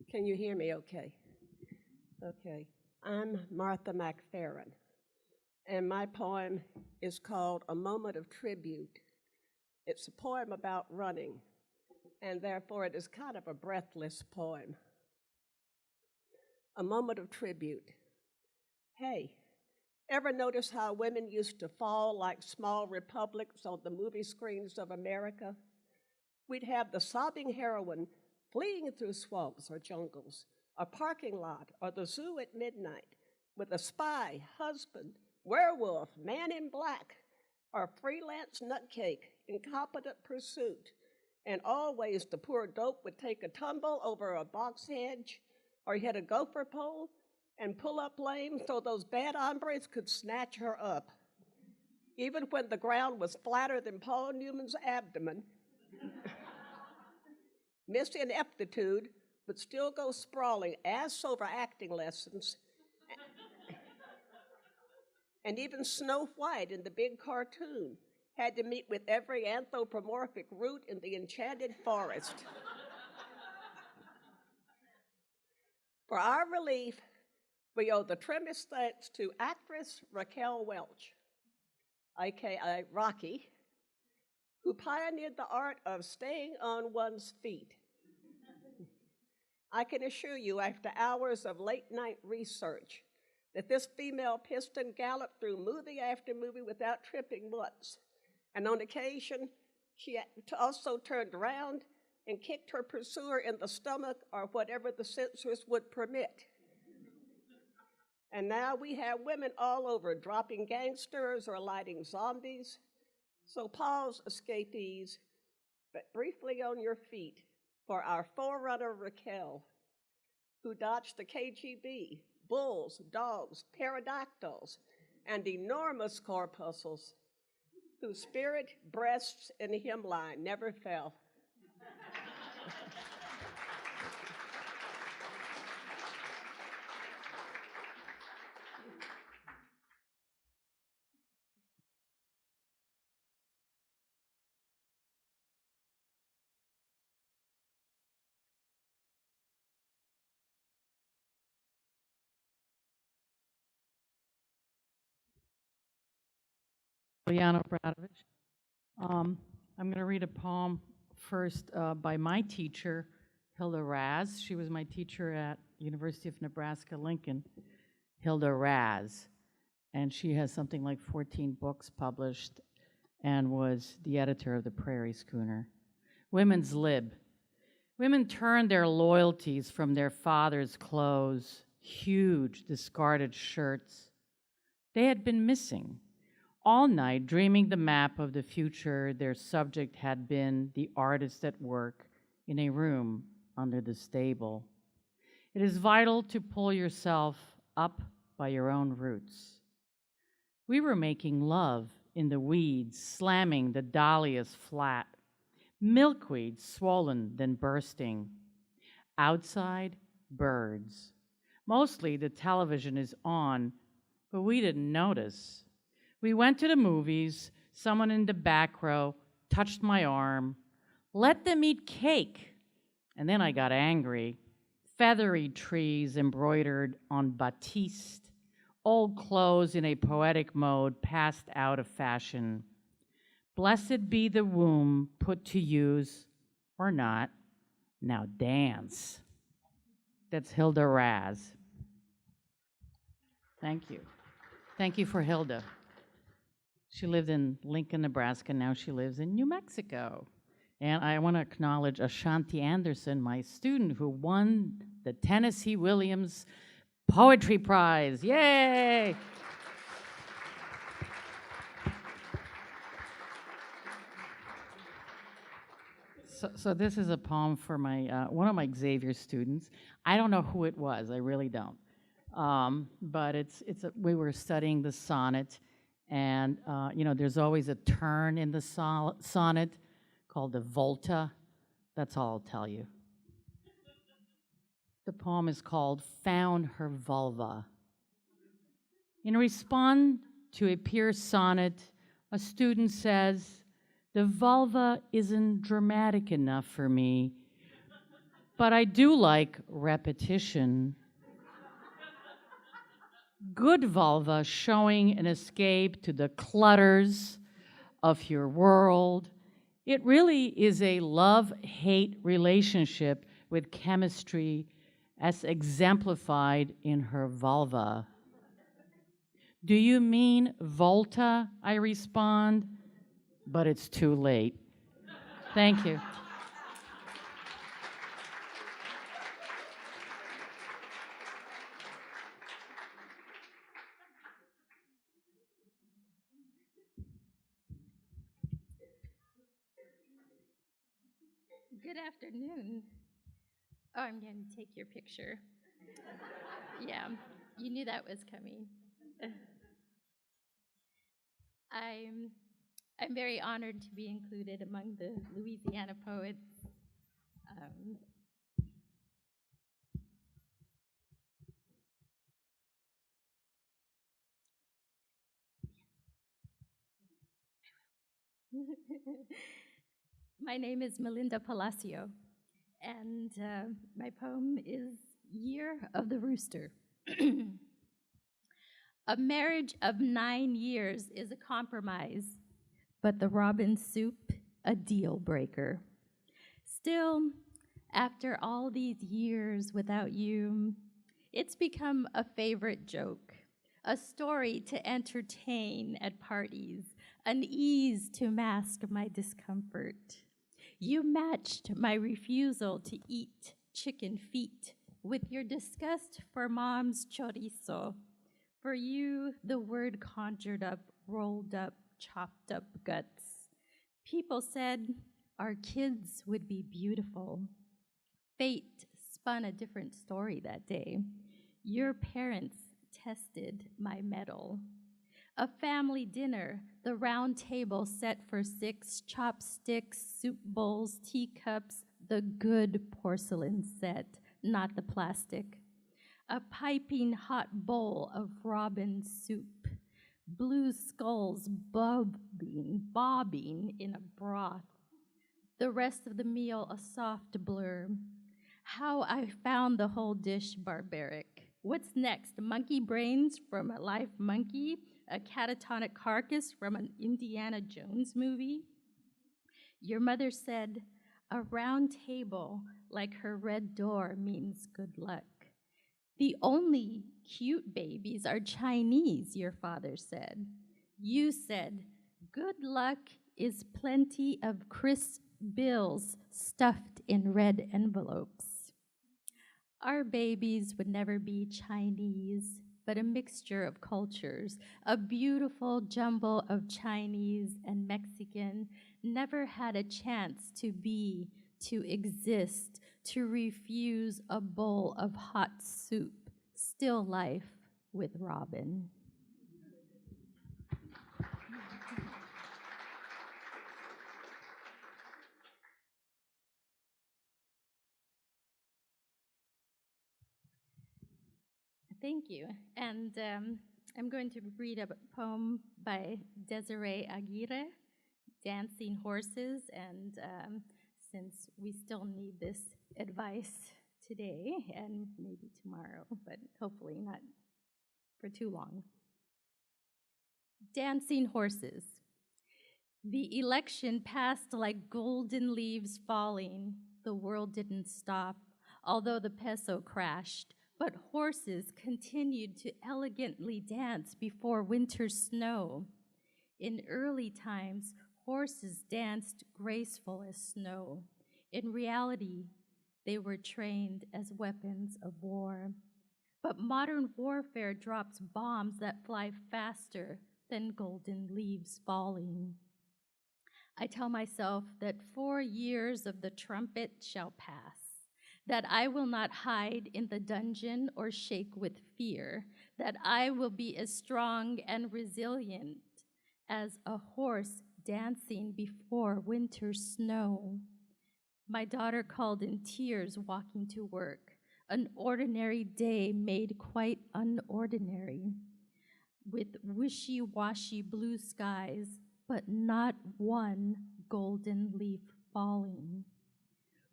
Can you hear me okay? Okay. I'm Martha McFerrin, and my poem is called A Moment of Tribute. It's a poem about running, and therefore it is kind of a breathless poem. A moment of tribute. Hey, ever notice how women used to fall like small republics on the movie screens of America? We'd have the sobbing heroine fleeing through swamps or jungles, a parking lot, or the zoo at midnight, with a spy, husband, werewolf, man in black, or freelance nutcake in competent pursuit. And always the poor dope would take a tumble over a box hedge or hit a gopher pole and pull up lame so those bad hombres could snatch her up. Even when the ground was flatter than Paul Newman's abdomen, Miss Ineptitude would still go sprawling, ass over acting lessons. And even Snow White in the big cartoon had to meet with every anthropomorphic root in the enchanted forest. For our relief, we owe the trimmest thanks to actress Raquel Welch, aka Rocky, who pioneered the art of staying on one's feet. I can assure you, after hours of late-night research, that this female piston galloped through movie after movie without tripping once. And on occasion, she also turned around and kicked her pursuer in the stomach or whatever the censors would permit. And now we have women all over dropping gangsters or lighting zombies. So pause, escapees, but briefly on your feet for our forerunner Raquel, who dodged the KGB, bulls, dogs, pterodactyls, and enormous corpuscles, whose spirit, breasts, and hemline never fell. I'm going to read a poem first by my teacher, Hilde Raz. She was my teacher at University of Nebraska-Lincoln, Hilde Raz. And she has something like 14 books published and was the editor of the Prairie Schooner. Women's Lib. Women turned their loyalties from their father's clothes, huge discarded shirts. They had been missing. All night, dreaming the map of the future, their subject had been the artist at work in a room under the stable. It is vital to pull yourself up by your own roots. We were making love in the weeds, slamming the dahlias flat, milkweed swollen then bursting. Outside, birds. Mostly the television is on, but we didn't notice. We went to the movies. Someone in the back row touched my arm. Let them eat cake. And then I got angry. Feathery trees embroidered on batiste. Old clothes in a poetic mode passed out of fashion. Blessed be the womb put to use, or not. Now dance. That's Hilde Raz. Thank you. Thank you for Hilde. She lived in Lincoln, Nebraska. Now she lives in New Mexico. And I want to acknowledge Ashanti Anderson, my student, who won the Tennessee Williams Poetry Prize. Yay! So this is a poem for my one of my Xavier students. I don't know who it was. I really don't. But we were studying the sonnet, and there's always a turn in the sonnet called the volta. That's all I'll tell you. The poem is called Found Her Vulva. In response to a Piers sonnet, a student says, the vulva isn't dramatic enough for me, but I do like repetition. Good vulva showing an escape to the clutters of your world. It really is a love-hate relationship with chemistry as exemplified in her vulva. Do you mean volta? I respond, but it's too late. Thank you. Good afternoon. Oh, I'm going to take your picture. Yeah, you knew that was coming. I'm very honored to be included among the Louisiana poets. My name is Melinda Palacio, and my poem is Year of the Rooster. A marriage of 9 years is a compromise, but the robin soup, a deal breaker. Still, after all these years without you, it's become a favorite joke, a story to entertain at parties, an ease to mask my discomfort. You matched my refusal to eat chicken feet with your disgust for mom's chorizo. For you, the word conjured up, rolled up, chopped up guts. People said our kids would be beautiful. Fate spun a different story that day. Your parents tested my mettle. A family dinner, the round table set for 6, chopsticks, soup bowls, teacups, the good porcelain set, not the plastic. A piping hot bowl of robin soup, blue skulls bobbing in a broth. The rest of the meal a soft blur. How I found the whole dish barbaric. What's next? Monkey brains from a live monkey? A catatonic carcass from an Indiana Jones movie? Your mother said, a round table like her red door means good luck. The only cute babies are Chinese, your father said. You said, good luck is plenty of crisp bills stuffed in red envelopes. Our babies would never be Chinese, but a mixture of cultures, a beautiful jumble of Chinese and Mexican, never had a chance to be, to exist, to refuse a bowl of hot soup, still life with Robin. Thank you. And I'm going to read a poem by Desiree Aguirre, Dancing Horses. And since we still need this advice today and maybe tomorrow, but hopefully not for too long. Dancing Horses. The election passed like golden leaves falling. The world didn't stop, although the peso crashed. But horses continued to elegantly dance before winter snow. In early times, horses danced graceful as snow. In reality, they were trained as weapons of war. But modern warfare drops bombs that fly faster than golden leaves falling. I tell myself that 4 years of the trumpet shall pass, that I will not hide in the dungeon or shake with fear, that I will be as strong and resilient as a horse dancing before winter snow. My daughter called in tears walking to work, an ordinary day made quite unordinary, with wishy-washy blue skies, but not one golden leaf falling.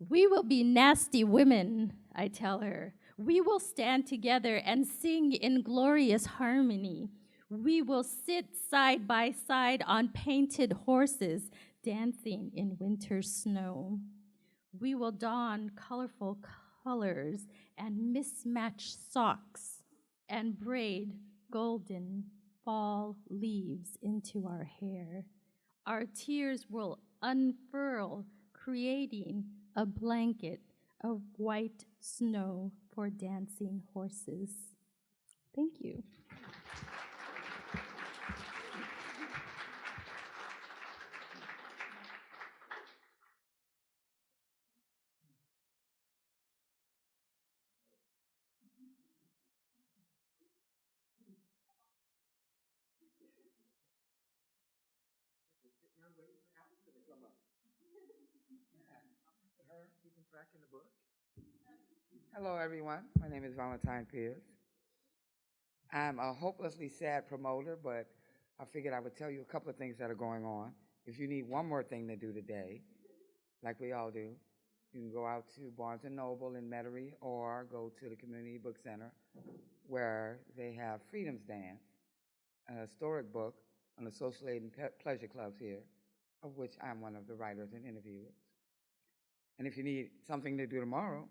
We will be nasty women, I tell her. We will stand together and sing in glorious harmony. We will sit side by side on painted horses, dancing in winter snow. We will don colorful colors and mismatched socks and braid golden fall leaves into our hair. Our tears will unfurl, creating a blanket of white snow for dancing horses. Thank you. Hello, everyone. My name is Valentine Piers. I'm a hopelessly sad promoter, but I figured I would tell you a couple of things that are going on. If you need one more thing to do today, like we all do, you can go out to Barnes & Noble in Metairie or go to the Community Book Center where they have Freedom's Dance, a historic book on the social aid and pleasure clubs here, of which I'm one of the writers and interviewers. And if you need something to do tomorrow,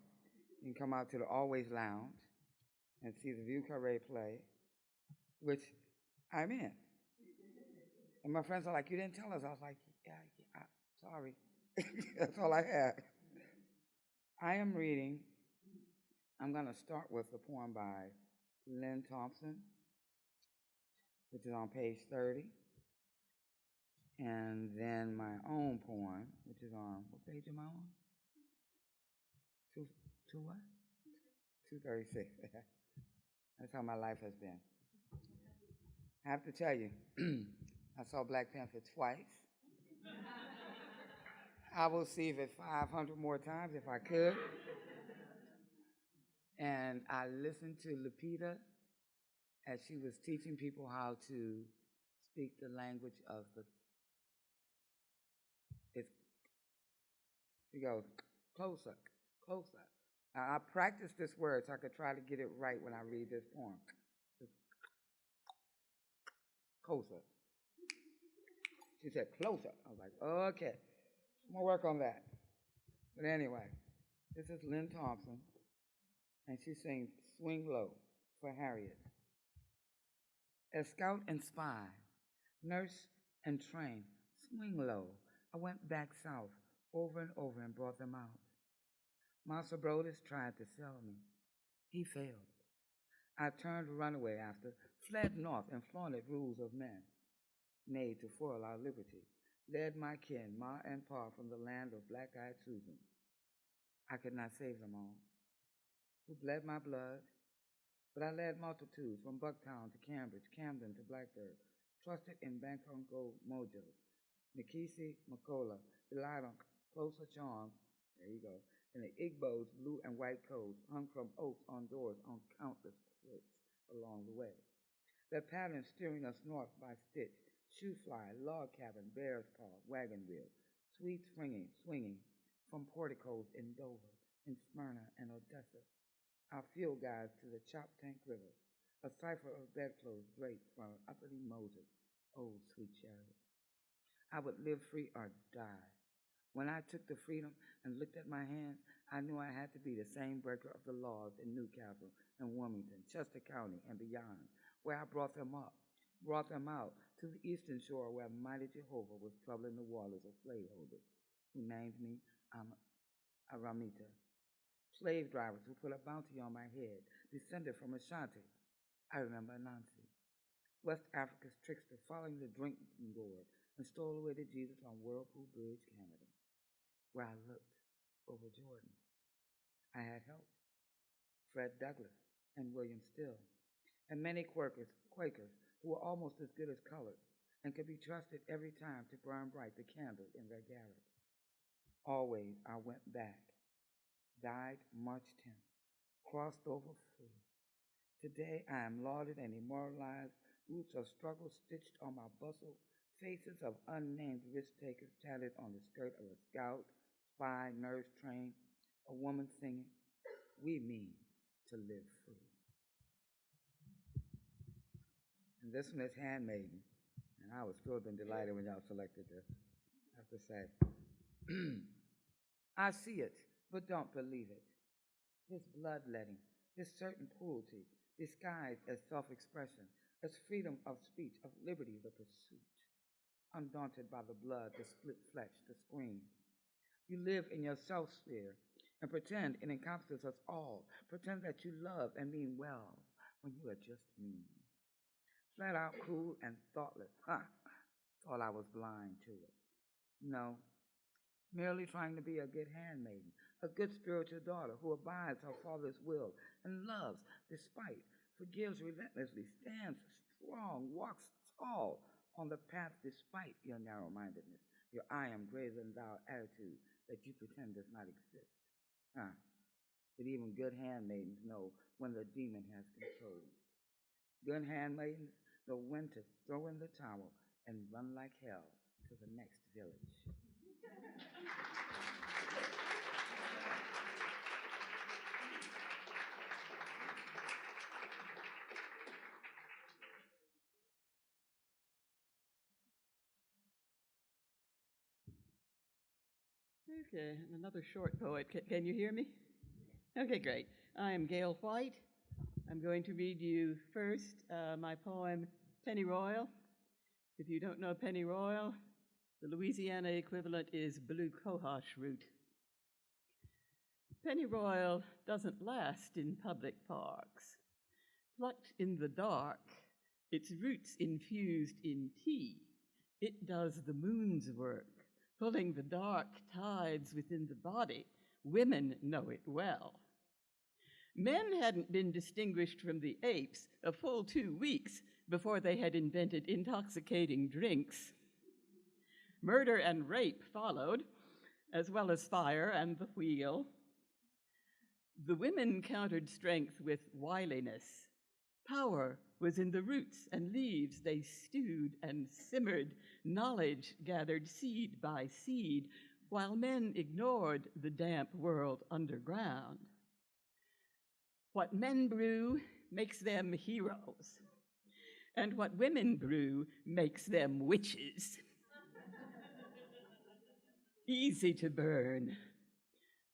you can come out to the Always Lounge and see the View Carré play, which I'm in. And my friends are like, you didn't tell us. I was like, yeah, sorry. That's all I had. I am reading, I'm going to start with a poem by Lynn Thompson, which is on page 30. And then my own poem, which is on, what page am I on? Two what? 236. That's how my life has been. I have to tell you, I saw Black Panther twice. I will see it 500 more times if I could. And I listened to Lupita as she was teaching people how to speak the language of the, she goes, closer, closer. I practiced this word so I could try to get it right when I read this poem. Closer. She said, closer. I was like, okay, I'm gonna work on that. But anyway, this is Lynn Thompson, and she sings Swing Low for Harriet. As scout and spy, nurse and train, swing low, I went back south over and over and brought them out. Master Brodus tried to sell me. He failed. I turned runaway after, fled north and flaunted rules of men, made to foil our liberty, led my kin, Ma and Pa, from the land of black-eyed Susan. I could not save them all, who bled my blood, but I led multitudes from Bucktown to Cambridge, Camden to Blackbird, trusted in Bancongo Mojo, Nikisi Makola, relied on closer charms, there you go, and the Igbo's blue and white coats hung from oaks on doors on countless cliffs, along the way. Their pattern steering us north by stitch, shoe fly, log cabin, bear's paw, wagon wheel, sweet swinging from porticos in Dover, in Smyrna and Odessa, our field guides to the Chop Tank River, a cipher of bedclothes draped from uppity Moses, old sweet chariot. I would live free or die. When I took the freedom and looked at my hands, I knew I had to be the same breaker of the laws in Newcastle and Wilmington, Chester County, and beyond, where I brought them out to the eastern shore where mighty Jehovah was troubling the waters of slaveholders, who named me Aramita. Slave drivers who put a bounty on my head, descended from Ashanti. I remember Nancy, West Africa's trickster, following the drinking gourd and stole away to Jesus on Whirlpool Bridge, Canada, where I looked over Jordan. I had help. Fred Douglass and William Still, and many Quakers who were almost as good as colored and could be trusted every time to burn bright the candles in their garrets. Always I went back, died March 10th, crossed over free. Today I am lauded and immortalized, roots of struggle stitched on my bustle, faces of unnamed risk-takers tatted on the skirt of a scout, spy, nurse, train, a woman singing, we mean to live free. And this one is Handmaiden, and I was thrilled and delighted when y'all selected this, I have to say. I see it, but don't believe it. This bloodletting, this certain cruelty, disguised as self-expression, as freedom of speech, of liberty, the pursuit. Undaunted by the blood, the split flesh, the scream. You live in your self-sphere and pretend it encompasses us all. Pretend that you love and mean well when you are just mean. Flat out cruel and thoughtless. Thought I was blind to it. No, merely trying to be a good handmaiden, a good spiritual daughter who abides her father's will and loves despite, forgives relentlessly, stands strong, walks tall on the path despite your narrow-mindedness, your I am greater than thou attitude that you pretend does not exist. But even good handmaidens know when the demon has control. Good handmaidens know when to throw in the towel and run like hell to the next village. Okay, another short poet. Can you hear me? Okay, great. I am Gail White. I'm going to read you first my poem, Pennyroyal. If you don't know Pennyroyal, the Louisiana equivalent is blue cohosh root. Pennyroyal doesn't last in public parks. Plucked in the dark, its roots infused in tea, it does the moon's work, pulling the dark tides within the body. Women know it well. Men hadn't been distinguished from the apes a full 2 weeks before they had invented intoxicating drinks. Murder and rape followed, as well as fire and the wheel. The women countered strength with wiliness. Power was in the roots and leaves they stewed and simmered. Knowledge gathered seed by seed, while men ignored the damp world underground. What men brew makes them heroes, and what women brew makes them witches. Easy to burn.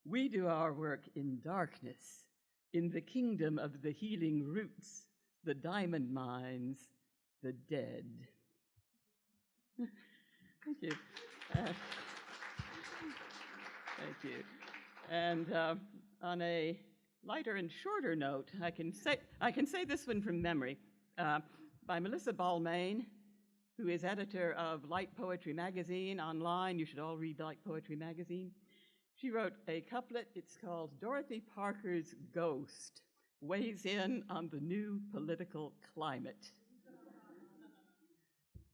We do our work in darkness, in the kingdom of the healing roots, the diamond mines, the dead. Thank you. Thank you. And on a lighter and shorter note, I can say this one from memory, by Melissa Balmain, who is editor of Light Poetry Magazine online. You should all read Light Poetry Magazine. She wrote a couplet. It's called Dorothy Parker's Ghost Weighs In on the New Political Climate.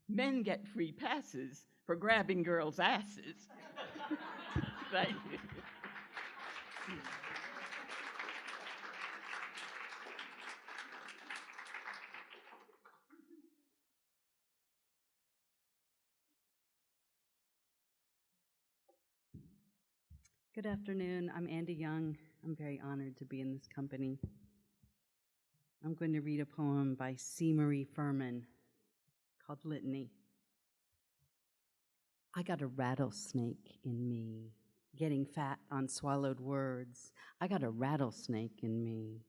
Men get free passes for grabbing girls' asses. Thank you. Good afternoon. I'm Andy Young. I'm very honored to be in this company. I'm going to read a poem by C. Marie Furman called Litany. I got a rattlesnake in me, getting fat on swallowed words. I got a rattlesnake in me.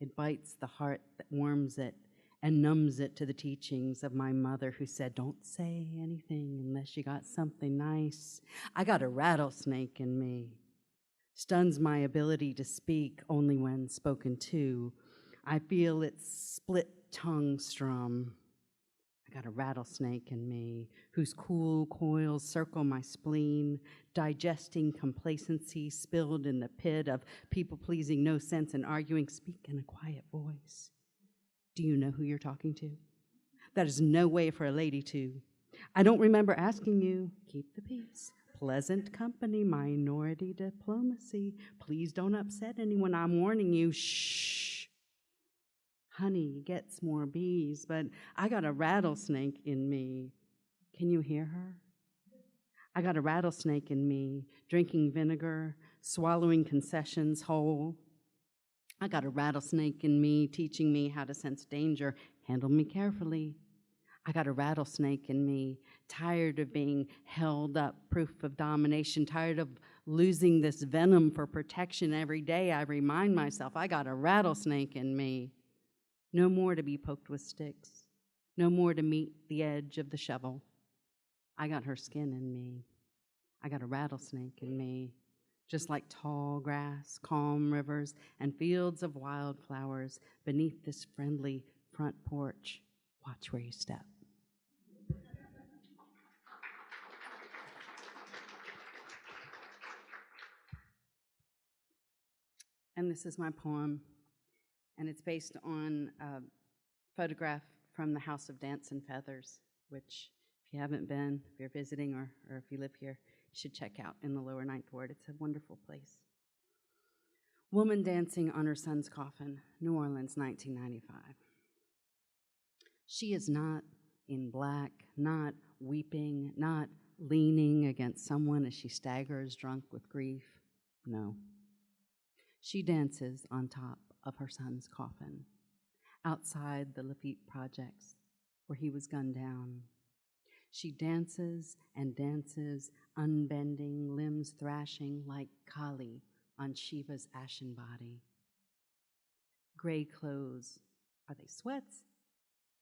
It bites the heart that warms it and numbs it to the teachings of my mother who said, don't say anything unless you got something nice. I got a rattlesnake in me. Stuns my ability to speak only when spoken to. I feel its split tongue strum. I got a rattlesnake in me whose cool coils circle my spleen, digesting complacency spilled in the pit of people-pleasing, no sense in arguing. Speak in a quiet voice. Do you know who you're talking to? That is no way for a lady to. I don't remember asking you. Keep the peace. Pleasant company, minority diplomacy. Please don't upset anyone. I'm warning you. Shh. Honey gets more bees, but I got a rattlesnake in me. Can you hear her? I got a rattlesnake in me, drinking vinegar, swallowing concessions whole. I got a rattlesnake in me, teaching me how to sense danger. Handle me carefully. I got a rattlesnake in me, tired of being held up, proof of domination, tired of losing this venom for protection every day. I remind myself, I got a rattlesnake in me. No more to be poked with sticks. No more to meet the edge of the shovel. I got her skin in me. I got a rattlesnake in me. Just like tall grass, calm rivers, and fields of wildflowers beneath this friendly front porch. Watch where you step. And this is my poem, and it's based on a photograph from the House of Dance and Feathers, which, if you haven't been, if you're visiting or if you live here, you should check out in the lower Ninth Ward. It's a wonderful place. Woman dancing on her son's coffin, New Orleans, 1995. She is not in black, not weeping, not leaning against someone as she staggers drunk with grief. No. She dances on top of her son's coffin, outside the Lafitte projects where he was gunned down. She dances and dances, unbending, limbs thrashing like Kali on Shiva's ashen body. Gray clothes, are they sweats?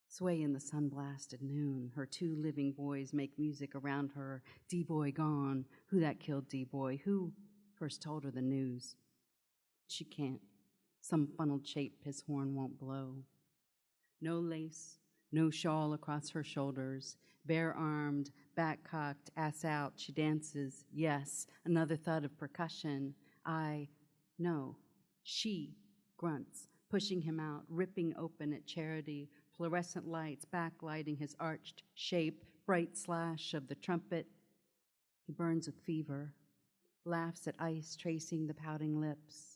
Sway in the sun-blasted noon. Her two living boys make music around her. D-boy gone. Who that killed D-boy? Who first told her the news? She can't. Some funneled shape his horn won't blow. No lace, no shawl across her shoulders. Bare-armed, back-cocked, ass out, she dances. Yes, another thud of percussion. No. She grunts, pushing him out, ripping open at charity, fluorescent lights backlighting his arched shape, bright slash of the trumpet. He burns with fever, laughs at ice tracing the pouting lips.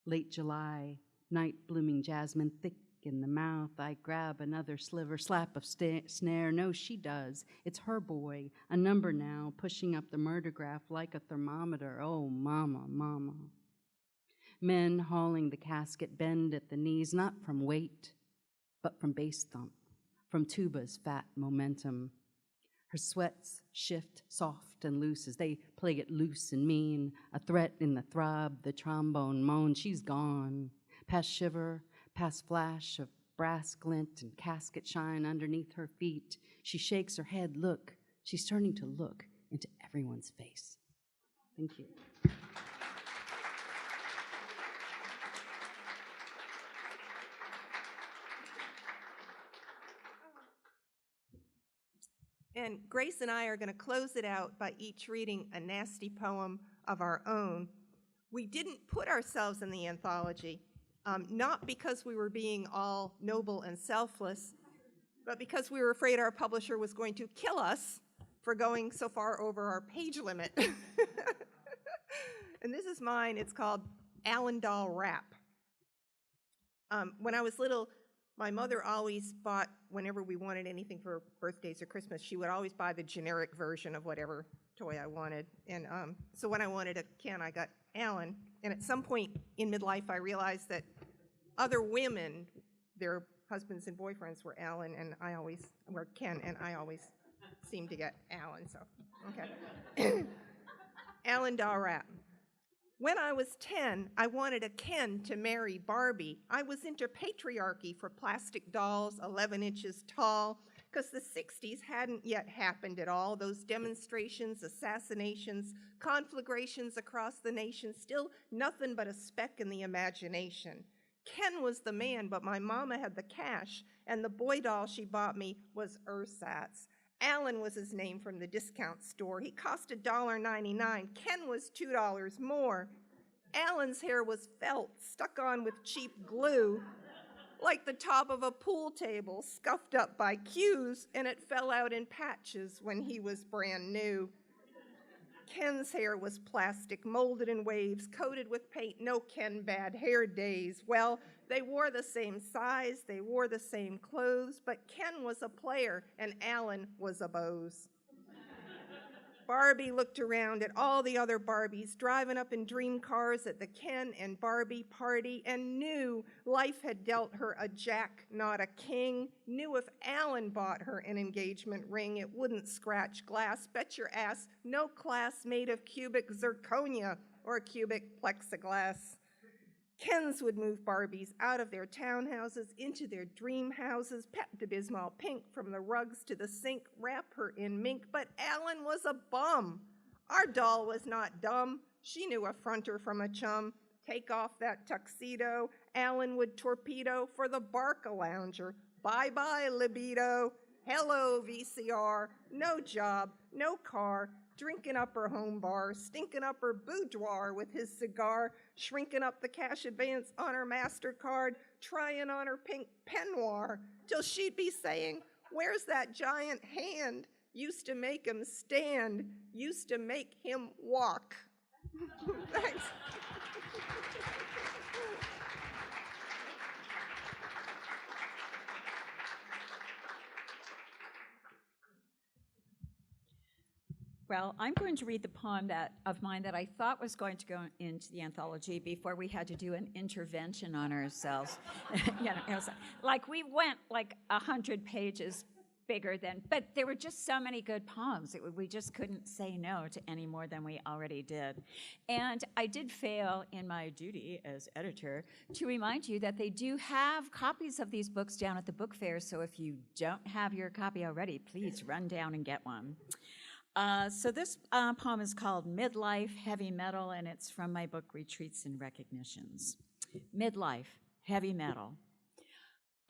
Late July, night blooming jasmine thick in the mouth. I grab another sliver, slap of snare. No, she does. It's her boy, a number now, pushing up the murder graph like a thermometer. Oh, mama, mama. Men hauling the casket bend at the knees, not from weight, but from bass thump, from tuba's fat momentum. Her sweats shift soft and loose as they play it loose and mean, a threat in the throb, the trombone moan. She's gone, past shiver, past flash of brass glint and casket shine underneath her feet. She shakes her head. Look, she's turning to look into everyone's face. Thank you. And Grace and I are going to close it out by each reading a nasty poem of our own. We didn't put ourselves in the anthology, not because we were being all noble and selfless, but because we were afraid our publisher was going to kill us for going so far over our page limit. And this is mine. It's called Allendale Rap. When I was little, My mother always bought, whenever we wanted anything for birthdays or Christmas, she would always buy the generic version of whatever toy I wanted. And so when I wanted a Ken, I got Alan. And at some point in midlife, I realized that other women, their husbands and boyfriends were Alan, and I always were Ken, and I always seemed to get Alan, so, okay. Alan Dahrap. When I was 10, I wanted a Ken to marry Barbie. I was into patriarchy for plastic dolls 11 inches tall, because the 60s hadn't yet happened at all. Those demonstrations, assassinations, conflagrations across the nation, still nothing but a speck in the imagination. Ken was the man, but my mama had the cash, and the boy doll she bought me was ersatz. Alan was his name from the discount store. He cost $1.99. Ken was $2 more. Alan's hair was felt, stuck on with cheap glue, like the top of a pool table, scuffed up by cues, and it fell out in patches when he was brand new. Ken's hair was plastic, molded in waves, coated with paint, no Ken bad hair days. Well, they wore the same size, they wore the same clothes, but Ken was a player and Alan was a bose. Barbie looked around at all the other Barbies driving up in dream cars at the Ken and Barbie party and knew life had dealt her a jack, not a king, knew if Alan bought her an engagement ring, it wouldn't scratch glass. Bet your ass no class made of cubic zirconia or cubic plexiglass. Kens would move Barbies out of their townhouses into their dream houses, Pepto-Bismol pink from the rugs to the sink, wrap her in mink, but Alan was a bum. Our doll was not dumb. She knew a fronter from a chum. Take off that tuxedo, Alan would torpedo for the Barca-lounger. Bye-bye, libido. Hello, VCR. No job, no car, drinking up her home bar, stinking up her boudoir with his cigar, shrinking up the cash advance on her MasterCard, trying on her pink peignoir, till she'd be saying, "Where's that giant hand? Used to make him stand, used to make him walk." Thanks. Well, I'm going to read the poem of mine that I thought was going to go into the anthology before we had to do an intervention on ourselves. You know, it was like we went like 100 pages bigger than, but there were just so many good poems. We just couldn't say no to any more than we already did. And I did fail in my duty as editor to remind you that they do have copies of these books down at the book fair, so if you don't have your copy already, please run down and get one. So this poem is called Midlife Heavy Metal, and it's from my book, Retreats and Recognitions. Midlife Heavy Metal.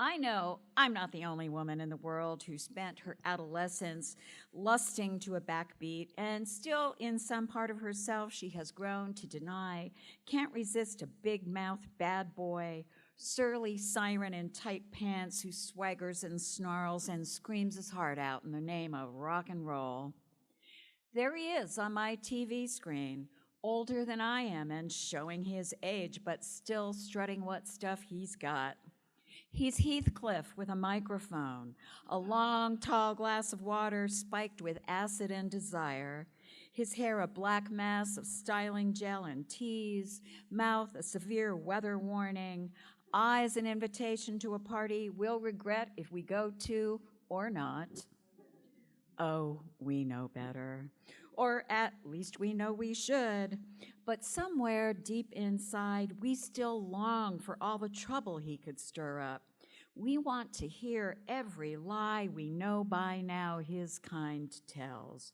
I know I'm not the only woman in the world who spent her adolescence lusting to a backbeat, and still in some part of herself she has grown to deny, can't resist a big-mouthed bad boy, surly siren in tight pants who swaggers and snarls and screams his heart out in the name of rock and roll. There he is on my TV screen, older than I am and showing his age, but still strutting what stuff he's got. He's Heathcliff with a microphone, a long, tall glass of water spiked with acid and desire, his hair a black mass of styling gel and tease, mouth a severe weather warning, eyes an invitation to a party we'll regret if we go to or not. Oh, we know better. Or at least we know we should. But somewhere deep inside, we still long for all the trouble he could stir up. We want to hear every lie we know by now his kind tells.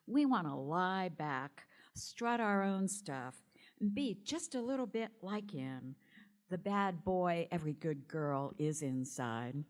We want to lie back, strut our own stuff, and be just a little bit like him, the bad boy every good girl is inside.